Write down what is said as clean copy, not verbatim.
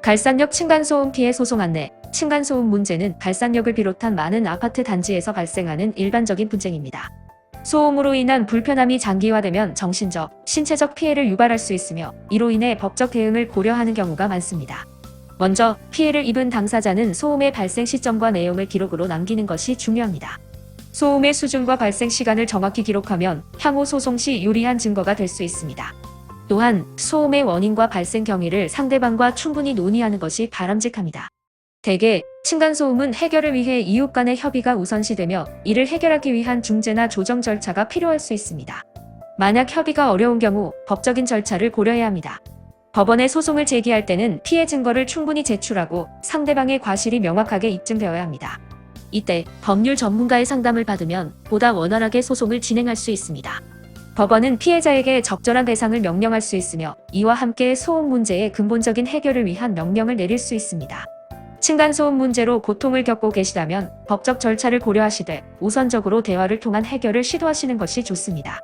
발산력 층간소음 피해 소송 안내. 층간소음 문제는 발산력을 비롯한 많은 아파트 단지에서 발생하는 일반적인 분쟁입니다. 소음으로 인한 불편함이 장기화되면 정신적, 신체적 피해를 유발할 수 있으며 이로 인해 법적 대응을 고려하는 경우가 많습니다. 먼저 피해를 입은 당사자는 소음의 발생 시점과 내용을 기록으로 남기는 것이 중요합니다. 소음의 수준과 발생 시간을 정확히 기록하면 향후 소송 시 유리한 증거가 될 수 있습니다. 또한 소음의 원인과 발생 경위를 상대방과 충분히 논의하는 것이 바람직합니다. 대개 층간소음은 해결을 위해 이웃 간의 협의가 우선시되며 이를 해결하기 위한 중재나 조정 절차가 필요할 수 있습니다. 만약 협의가 어려운 경우 법적인 절차를 고려해야 합니다. 법원에 소송을 제기할 때는 피해 증거를 충분히 제출하고 상대방의 과실이 명확하게 입증되어야 합니다. 이때 법률 전문가의 상담을 받으면 보다 원활하게 소송을 진행할 수 있습니다. 법원은 피해자에게 적절한 배상을 명령할 수 있으며 이와 함께 소음 문제의 근본적인 해결을 위한 명령을 내릴 수 있습니다. 층간소음 문제로 고통을 겪고 계시다면 법적 절차를 고려하시되 우선적으로 대화를 통한 해결을 시도하시는 것이 좋습니다.